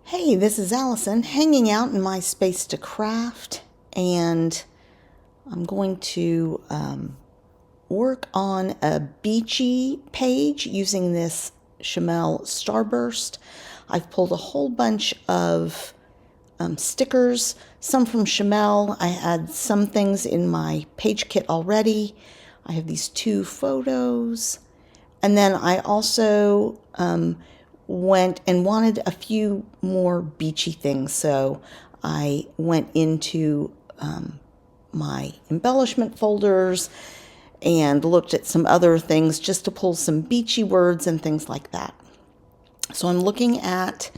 Hey, this is Allison hanging out in my space to craft, and I'm going to work on a beachy page using this Shimelle Starburst. I've pulled a whole bunch of stickers, some from Shimelle. I had some things in my page kit already. I have these two photos, and then I also went and wanted a few more beachy things, so I went into my embellishment folders and looked at some other things just to pull some beachy words and things like that. So I'm looking at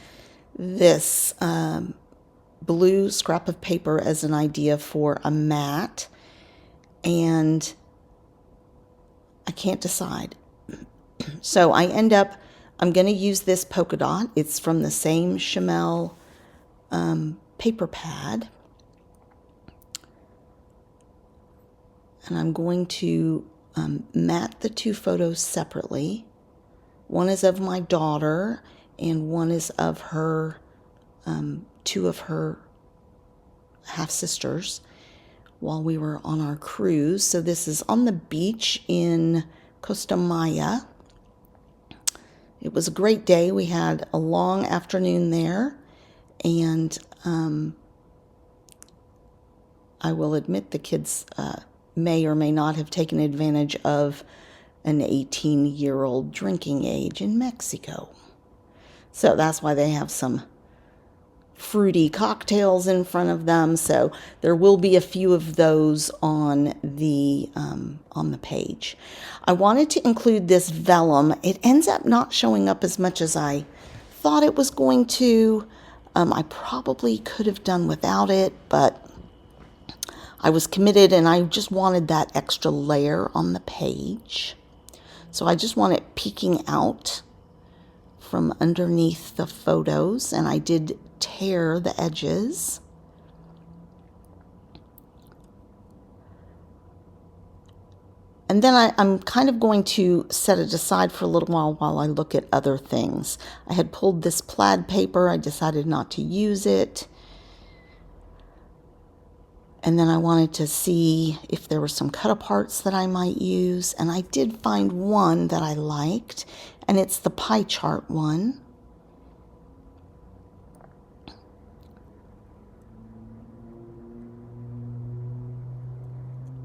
this blue scrap of paper as an idea for a mat, and I can't decide. So I'm going to use this polka dot. It's from the same Shimelle paper pad. And I'm going to mat the two photos separately. One is of my daughter, and one is of her, two of her half-sisters while we were on our cruise. So this is on the beach in Costa Maya. It was a great day. We had a long afternoon there, and I will admit the kids may or may not have taken advantage of an 18-year-old drinking age in Mexico. So that's why they have some fruity cocktails in front of them. So there will be a few of those on the page. I wanted to include this vellum. It ends up not showing up as much as I thought it was going to. I probably could have done without it, but I was committed and I just wanted that extra layer on the page. So I just want it peeking out from underneath the photos, and I did tear the edges. And then I'm kind of going to set it aside for a little while I look at other things. I had pulled this plaid paper. I decided not to use it. And then I wanted to see if there were some cut-aparts that I might use. And I did find one that I liked, and it's the pie chart one.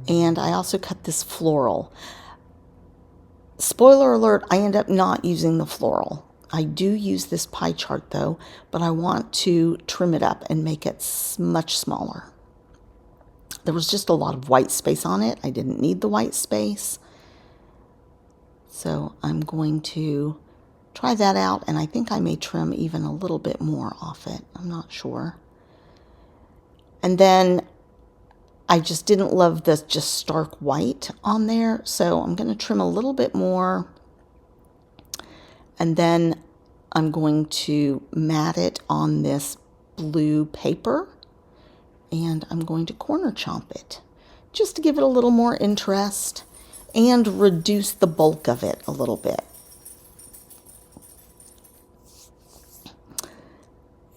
And I also cut this floral. Spoiler alert, I end up not using the floral. I do use this pie chart though, but I want to trim it up and make it much smaller. There was just a lot of white space on it. I didn't need the white space. So I'm going to try that out, and I think I may trim even a little bit more off it. I'm not sure. And then I just didn't love this just stark white on there, so I'm going to trim a little bit more, and then I'm going to mat it on this blue paper, and I'm going to corner chomp it just to give it a little more interest and reduce the bulk of it a little bit.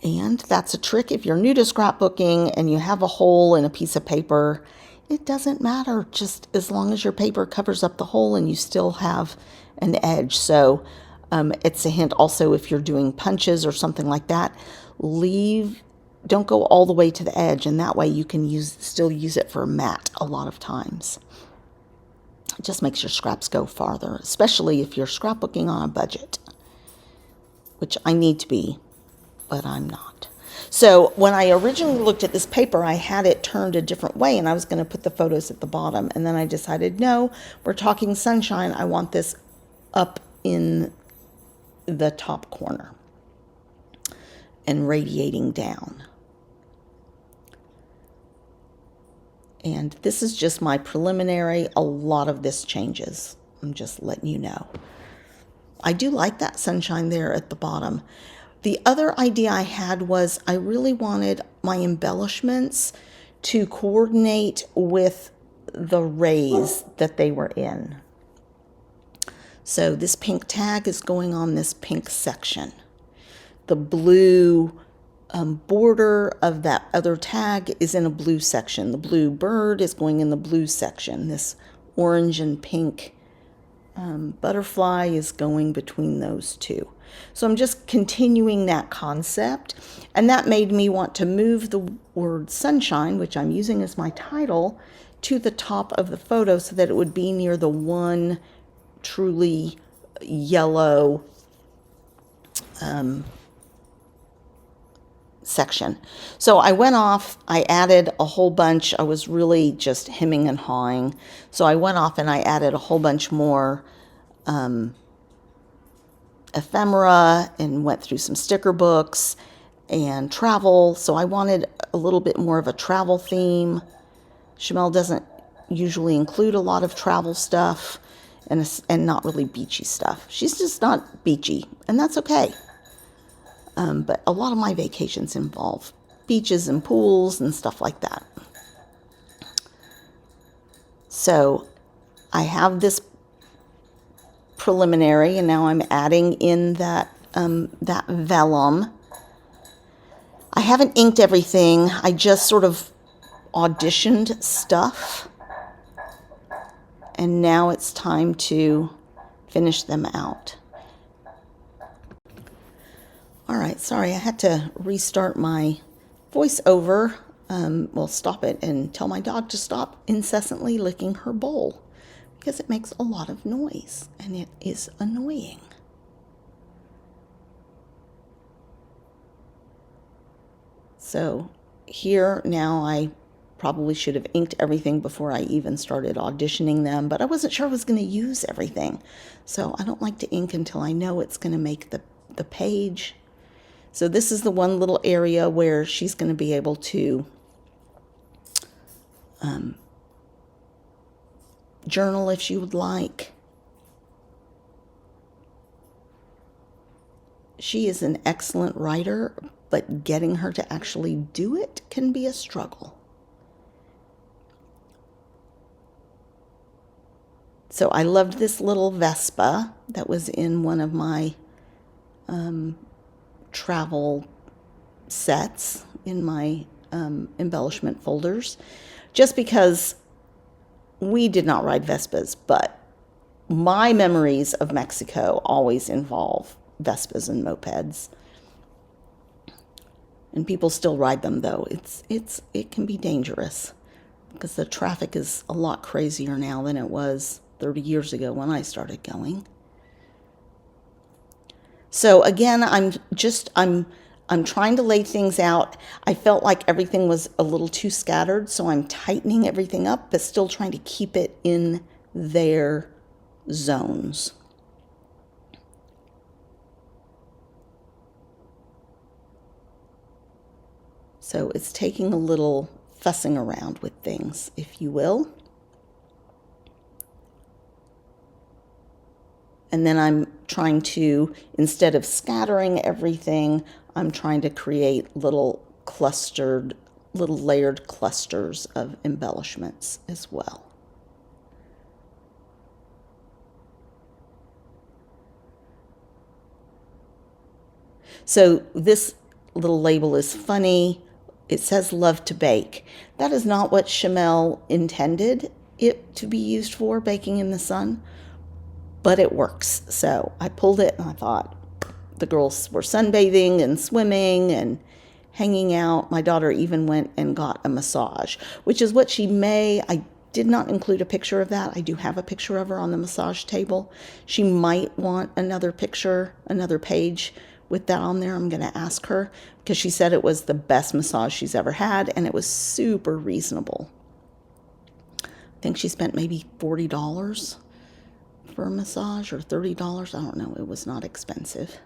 And that's a trick. If you're new to scrapbooking and you have a hole in a piece of paper, it doesn't matter, just as long as your paper covers up the hole and you still have an edge. So it's a hint also, if you're doing punches or something like that, don't go all the way to the edge, and that way you can still use it for a mat a lot of times. It just makes your scraps go farther, especially if you're scrapbooking on a budget, which I need to be, but I'm not. So when I originally looked at this paper, I had it turned a different way, and I was going to put the photos at the bottom. And then I decided, no, we're talking sunshine. I want this up in the top corner and radiating down. And this is just my preliminary. A lot of this changes. I'm just letting you know. I do like that sunshine there at the bottom. The other idea I had was I really wanted my embellishments to coordinate with the rays that they were in. So this pink tag is going on this pink section. The blue border of that other tag is in a blue section. The blue bird is going in the blue section. This orange and pink butterfly is going between those two. So I'm just continuing that concept, and that made me want to move the word sunshine, which I'm using as my title, to the top of the photo so that it would be near the one truly yellow section. So I went off, I added a whole bunch. I was really just hemming and hawing. So I went off and I added a whole bunch more ephemera and went through some sticker books and travel. So I wanted a little bit more of a travel theme. Shimelle doesn't usually include a lot of travel stuff and not really beachy stuff. She's just not beachy, and that's okay. But a lot of my vacations involve beaches and pools and stuff like that. So I have this preliminary, and now I'm adding in that vellum. I haven't inked everything. I just sort of auditioned stuff, and now it's time to finish them out. All right, sorry, I had to restart my voiceover. Well, stop it and tell my dog to stop incessantly licking her bowl because it makes a lot of noise and it is annoying. So here now I probably should have inked everything before I even started auditioning them, but I wasn't sure I was going to use everything. So I don't like to ink until I know it's going to make the page. So this is the one little area where she's going to be able to journal if she would like. She is an excellent writer, but getting her to actually do it can be a struggle. So I loved this little Vespa that was in one of my travel sets in my embellishment folders, just because we did not ride Vespas, but my memories of Mexico always involve Vespas and mopeds. And people still ride them, though. It can be dangerous because the traffic is a lot crazier now than it was 30 years ago when I started going. So again, I'm trying to lay things out. I felt like everything was a little too scattered, so I'm tightening everything up, but still trying to keep it in their zones. So it's taking a little fussing around with things, if you will. And then I'm trying to, instead of scattering everything, I'm trying to create little layered clusters of embellishments as well. So this little label is funny. It says love to bake. That is not what Shimelle intended it to be used for, baking in the sun, but it works. So I pulled it and I thought the girls were sunbathing and swimming and hanging out. My daughter even went and got a massage, which is what I did not include a picture of that. I do have a picture of her on the massage table. She might want another picture, another page with that on there. I'm going to ask her because she said it was the best massage she's ever had and it was super reasonable. I think she spent maybe $40 for a massage or $30. I don't know. It was not expensive.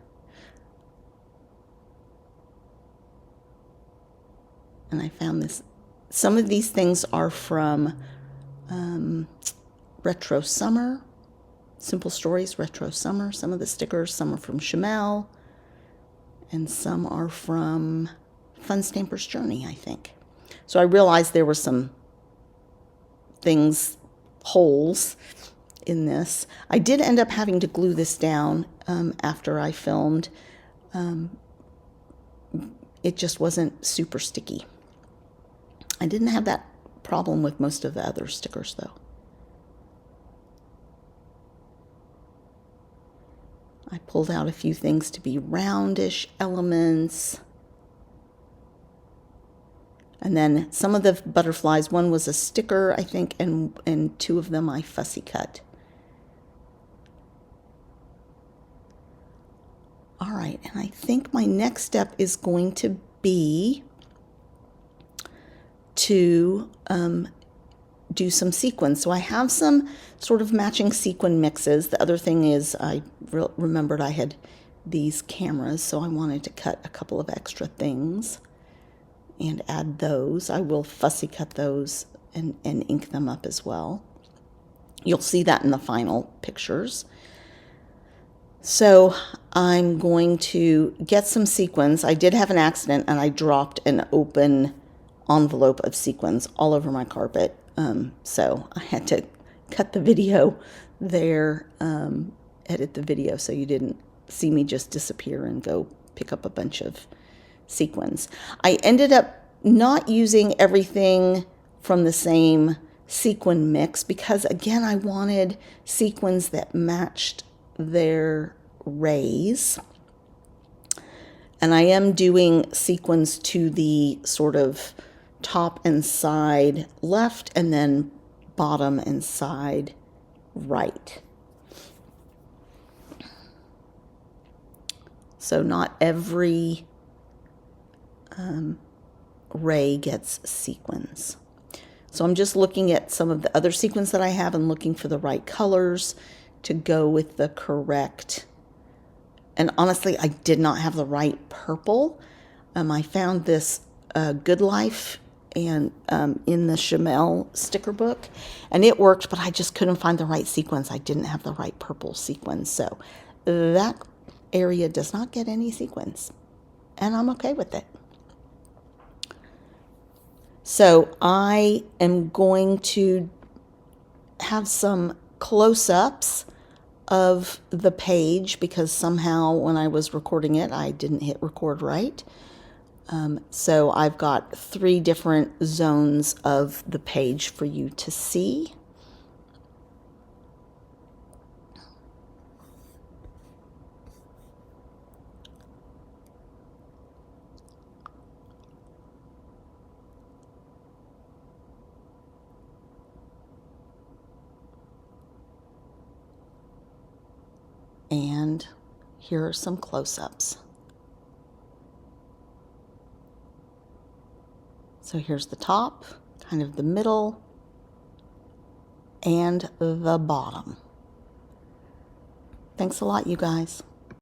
And I found this. Some of these things are from Retro Summer, Simple Stories Retro Summer. Some of the stickers, some are from Shimelle, and some are from Fun Stamper's Journey, I think. So I realized there were some holes in this. I did end up having to glue this down after I filmed. it just wasn't super sticky. I didn't have that problem with most of the other stickers though. I pulled out a few things to be roundish elements. And then some of the butterflies, one was a sticker, I think, and two of them I fussy cut. All right, and I think my next step is going to be to do some sequins. So I have some sort of matching sequin mixes. The other thing is I remembered I had these cameras, so I wanted to cut a couple of extra things and add those. I will fussy cut those and ink them up as well. You'll see that in the final pictures. So I'm going to get some sequins. I did have an accident and I dropped an open envelope of sequins all over my carpet. So I had to cut the video there, edit the video so you didn't see me just disappear and go pick up a bunch of sequins. I ended up not using everything from the same sequin mix because, again, I wanted sequins that matched their rays. And I am doing sequins to the sort of top and side left and then bottom and side right. So not every ray gets sequins. So I'm just looking at some of the other sequins that I have and looking for the right colors to go with the correct. And honestly, I did not have the right purple. I found this Good Life and in the Shimelle sticker book, and it worked, but I just couldn't find the right sequins. I didn't have the right purple sequins, so that area does not get any sequins, and I'm okay with it. So I am going to have some close-ups of the page because somehow when I was recording it, I didn't hit record right. So I've got 3 different zones of the page for you to see. And here are some close-ups. So here's the top, kind of the middle, and the bottom. Thanks a lot, you guys.